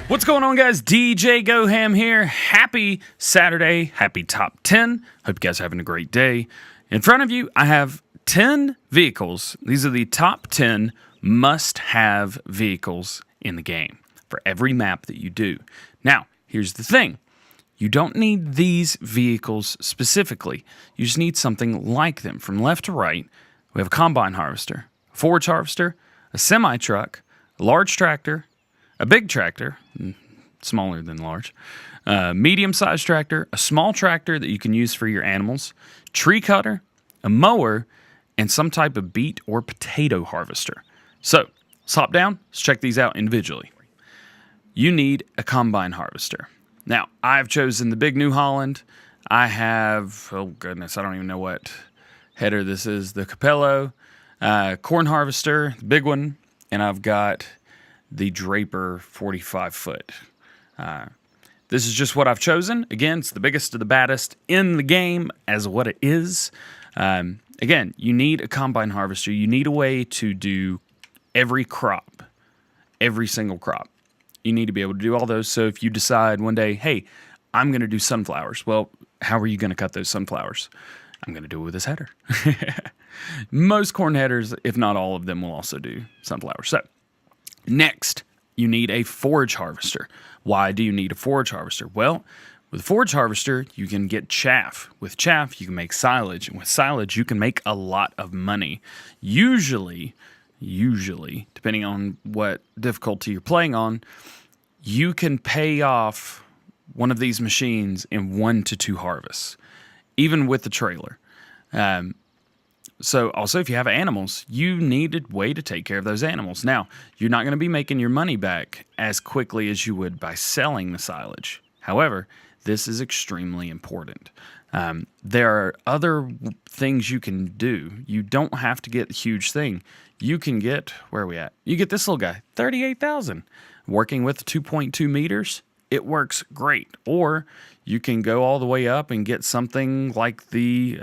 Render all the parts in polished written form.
What's going on, guys? DJ Goham here. Happy Saturday. Happy top 10. Hope you guys are having a great day. In front of you, I have 10 vehicles. These are the top 10 must-have vehicles in the game for every map that you do. Now, here's the thing. You don't need these vehicles specifically. You just need something like them. From left to right, we have a combine harvester, a forage harvester, a semi-truck, a large tractor, a big tractor, smaller than large, medium-sized tractor, a small tractor that you can use for your animals, tree cutter, a mower, and some type of beet or potato harvester. So, let's hop down. Let's check these out individually. You need a combine harvester. Now, I've chosen the big New Holland. I have, oh goodness, I don't even know what header this is, the Capello, corn harvester, the big one, and I've got the Draper 45-foot. This is just what I've chosen. Again, it's the biggest of the baddest in the game as what it is. Again, you need a combine harvester. You need a way to do every crop, every single crop. You need to be able to do all those. So if you decide one day, hey, I'm going to do sunflowers. Well, how are you going to cut those sunflowers? I'm going to do it with this header. Most corn headers, if not all of them, will also do sunflowers. So next, you need a forage harvester. Why do you need a forage harvester? Well, with a forage harvester, you can get chaff. With chaff, you can make silage. And with silage, you can make a lot of money. Usually, depending on what difficulty you're playing on, you can pay off one of these machines in 1 to 2 harvests, even with the trailer. So also, if you have animals, you need a way to take care of those animals. Now, you're not going to be making your money back as quickly as you would by selling the silage. However, this is extremely important. There are other things you can do. You don't have to get the huge thing. You can get, where are we at? You get this little guy, 38,000. Working with 2.2 meters, it works great. Or you can go all the way up and get something like the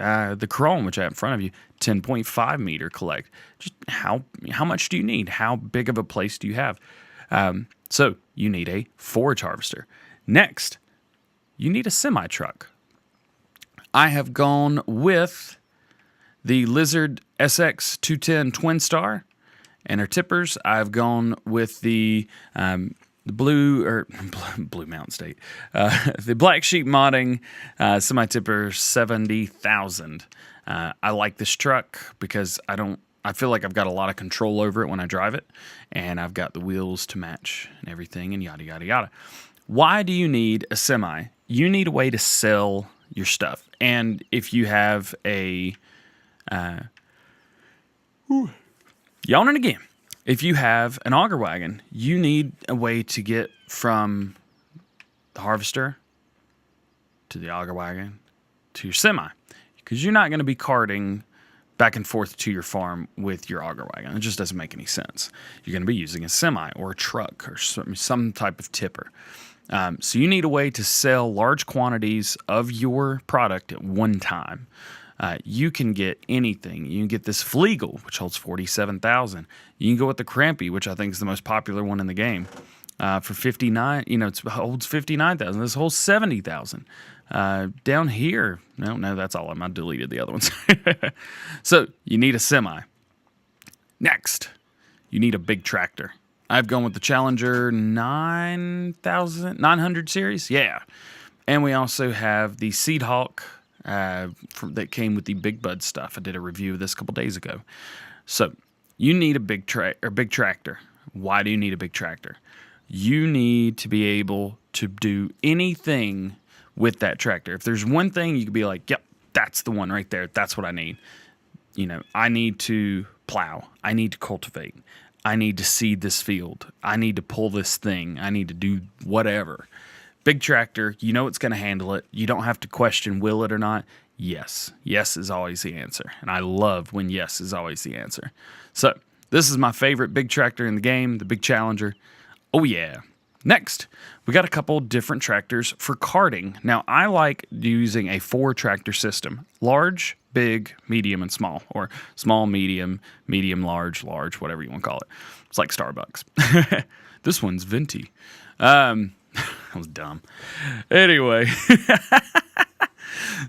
Chrome, which I have in front of you, 10.5 meter collect. Just how much do you need? How big of a place do you have? So you need a forage harvester. Next, you need a semi-truck. I have gone with the Lizard SX 210 Twin Star, and our tippers, I've gone with the Blue Mountain State, the Black Sheep Modding semi-tipper 70,000. I like this truck because I feel like I've got a lot of control over it when I drive it, and I've got the wheels to match and everything, and yada, yada, yada. Why do you need a semi? You need a way to sell your stuff. And if you have a... yawning again. If you have an auger wagon, you need a way to get from the harvester to the auger wagon to your semi, because you're not going to be carting back and forth to your farm with your auger wagon. It just doesn't make any sense. You're going to be using a semi or a truck or some type of tipper. So you need a way to sell large quantities of your product at one time. You can get anything. You can get this Fleagle, which holds 47,000. You can go with the Crampy, which I think is the most popular one in the game, for 59. It holds 59,000. This holds 70,000. Down here, no, that's all. I deleted the other ones. So you need a semi. Next, you need a big tractor. I've gone with the Challenger 900 series. Yeah, and we also have the Seed Hawk. That came with the Big Bud stuff. I did a review of this a couple days ago. So you need a big tractor. Why do you need a big tractor? You need to be able to do anything with that tractor. If there's one thing you could be like, yep, that's the one right there. That's what I need. I need to plow. I need to cultivate. I need to seed this field. I need to pull this thing. I need to do whatever. Big tractor, it's going to handle it. You don't have to question, will it or not? Yes. Yes is always the answer. And I love when yes is always the answer. So this is my favorite big tractor in the game, the big Challenger. Oh, yeah. Next, we got a couple different tractors for carting. Now, I like using a 4-tractor system: large, big, medium, and small, or small, medium, medium, large, large, whatever you want to call it. It's like Starbucks. This one's venti. That was dumb. Anyway,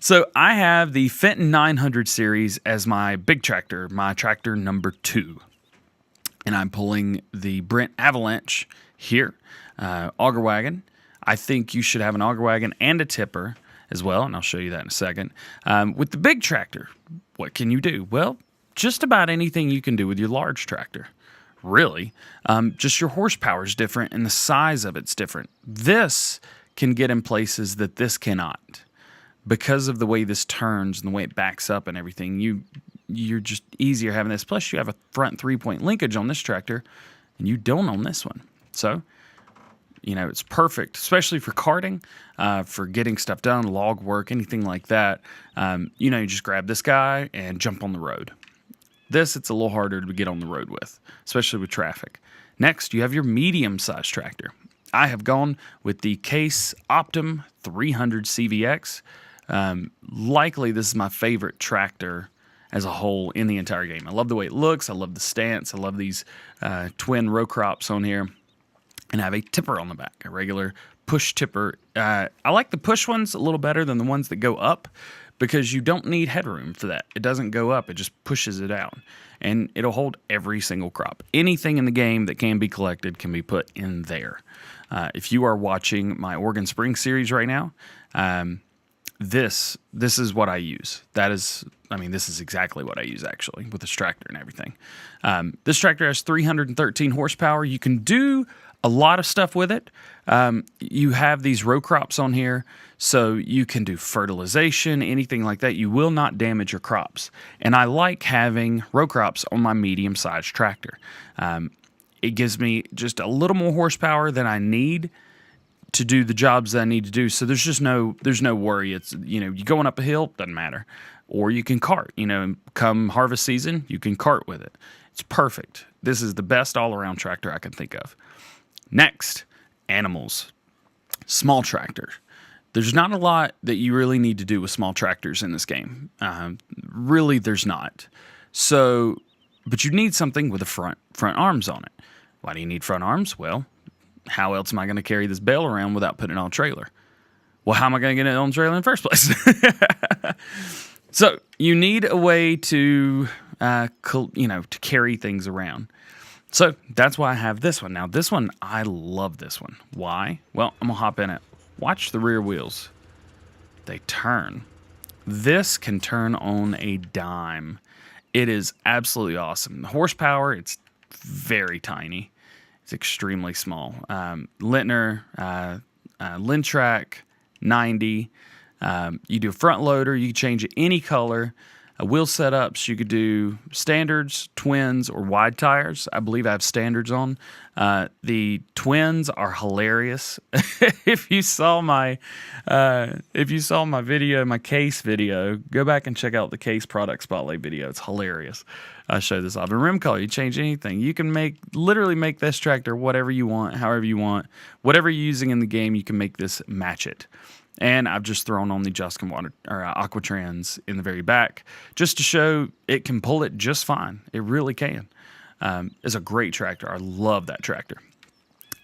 so I have the Fenton 900 series as my big tractor, my tractor number 2. And I'm pulling the Brent Avalanche here. Auger wagon. I think you should have an auger wagon and a tipper as well, and I'll show you that in a second. With the big tractor, what can you do? Well, just about anything you can do with your large tractor, really. Just your horsepower is different and the size of it's different. This can get in places that this cannot. Because of the way this turns and the way it backs up and everything, you're just easier having this. Plus, you have a front 3-point linkage on this tractor, and you don't on this one. So, it's perfect, especially for carting, for getting stuff done, log work, anything like that. You just grab this guy and jump on the road. This, it's a little harder to get on the road with, especially with traffic. Next, you have your medium-sized tractor. I have gone with the Case Optum 300 CVX. Likely, this is my favorite tractor as a whole in the entire game. I love the way it looks. I love the stance. I love these twin row crops on here. And I have a tipper on the back, a regular push tipper. I like the push ones a little better than the ones that go up because you don't need headroom for that. It doesn't go up. It just pushes it out. And it'll hold every single crop. Anything in the game that can be collected can be put in there. If you are watching my Oregon Spring series right now, this is what I use. This is exactly what I use, actually, with this tractor and everything. This tractor has 313 horsepower. You can do a lot of stuff with it. You have these row crops on here, so you can do fertilization, anything like that. You will not damage your crops. And I like having row crops on my medium-sized tractor. It gives me just a little more horsepower than I need to do the jobs that I need to do. So there's no worry. It's, you going up a hill, doesn't matter. Or you can cart, come harvest season, you can cart with it. It's perfect. This is the best all-around tractor I can think of. Next, animals. Small tractor. There's not a lot that you really need to do with small tractors in this game. Really, there's not. So, but you need something with the front arms on it. Why do you need front arms? Well, how else am I going to carry this bale around without putting it on a trailer? Well, how am I going to get it on a trailer in the first place? So you need a way to, to carry things around. So that's why I have this one. Now, this one, I love this one. Why? Well, I'm going to hop in it. Watch the rear wheels. They turn. This can turn on a dime. It is absolutely awesome. The horsepower, it's very tiny. It's extremely small. Lintner, Lintrack, 90. You do a front loader. You can change it any color. Wheel setups, you could do standards, twins, or wide tires. I believe I have standards on. The twins are hilarious. If you saw my video, my Case video, go back and check out the Case product spotlight video. It's hilarious. I show this off. And rim color, you change anything. You can literally make this tractor whatever you want, however you want. Whatever you're using in the game, you can make this match it. And I've just thrown on the Juskin Aquatrans in the very back just to show it can pull it just fine. It really can. It's a great tractor. I love that tractor.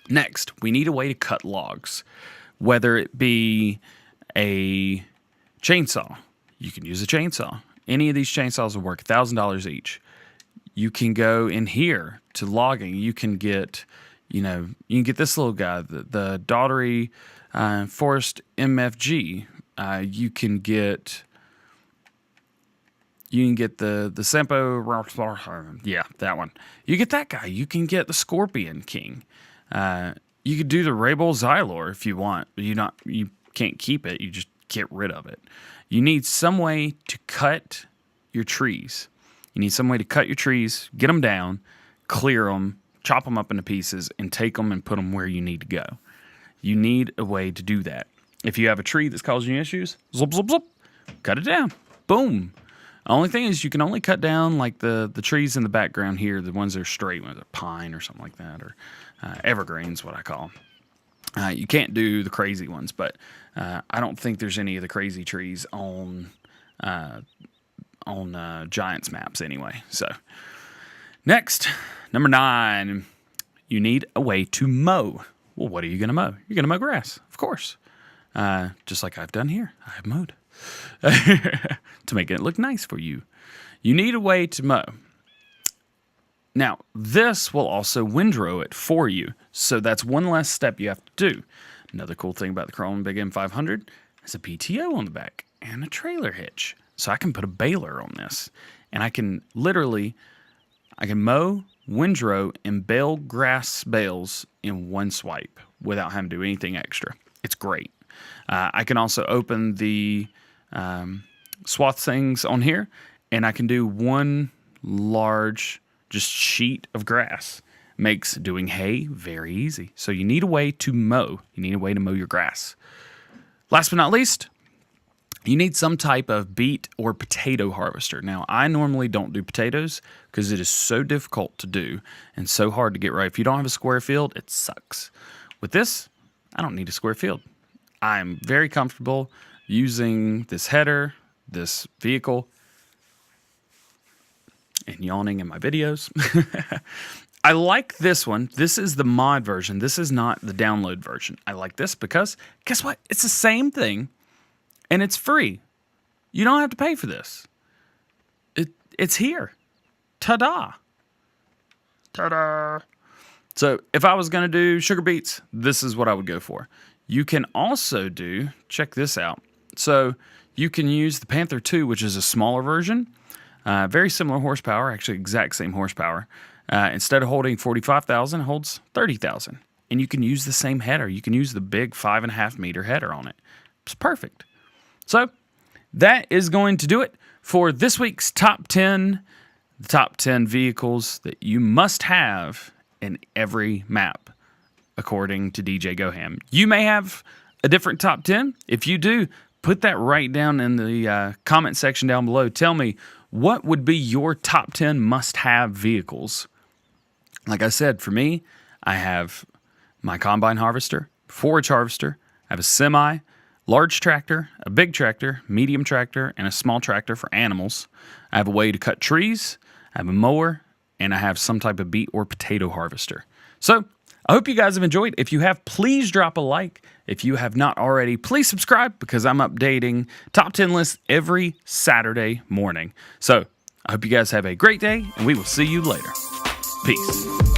Next, we need a way to cut logs, whether it be a chainsaw. You can use a chainsaw. Any of these chainsaws will work $1,000 each. You can go in here to logging. You can get, this little guy, the Daughtery Forest MFG. You can get the Sempo, yeah, that one. You get that guy. You can get the Scorpion King. You could do the Rabel Xylor if you want. You can't keep it. You just get rid of it. You need some way to cut your trees. You need some way to cut your trees, get them down, clear them, chop them up into pieces, and take them and put them where you need to go. You need a way to do that. If you have a tree that's causing you issues, zlop, zlop, zlop, cut it down. Boom. The only thing is you can only cut down like the trees in the background here, the ones that are straight, whether pine or something like that, or evergreens, what I call them. You can't do the crazy ones, but I don't think there's any of the crazy trees on Giants maps anyway. So next, number 9, you need a way to mow. Well, what are you going to mow? You're going to mow grass, of course. Just like I've done here. I've mowed to make it look nice for you. You need a way to mow. Now, this will also windrow it for you, so that's one less step you have to do. Another cool thing about the Chrome Big M500 is a PTO on the back and a trailer hitch. So I can put a baler on this, and I can mow, windrow, and bale grass bales in one swipe without having to do anything extra. It's great. I can also open the swath things on here, and I can do one large just sheet of grass. Makes doing hay very easy. So you need a way to mow. You need a way to mow your grass. Last but not least, you need some type of beet or potato harvester. Now, I normally don't do potatoes because it is so difficult to do and so hard to get right. If you don't have a square field, it sucks. With this, I don't need a square field. I'm very comfortable using this header, this vehicle, and yawning in my videos. I like this one. This is the mod version. This is not the download version. I like this because, guess what? It's the same thing, and it's free. You don't have to pay for this. It's here. Ta-da. Ta-da. So if I was going to do sugar beets, this is what I would go for. You can also do, check this out. So you can use the Panther 2, which is a smaller version. Very similar horsepower, actually exact same horsepower. Instead of holding 45,000, it holds 30,000. And you can use the same header. You can use the big 5.5 meter header on it. It's perfect. So that is going to do it for this week's top 10. The top 10 vehicles that you must have in every map, according to DJ Goham. You may have a different top 10. If you do, put that right down in the comment section down below. Tell me, what would be your top 10 must-have vehicles? Like I said, for me, I have my combine harvester, forage harvester, I have a semi, large tractor, a big tractor, medium tractor, and a small tractor for animals. I have a way to cut trees, I have a mower, and I have some type of beet or potato harvester. So I hope you guys have enjoyed. If you have, please drop a like. If you have not already, please subscribe because I'm updating top 10 lists every Saturday morning. So I hope you guys have a great day, and we will see you later. Peace.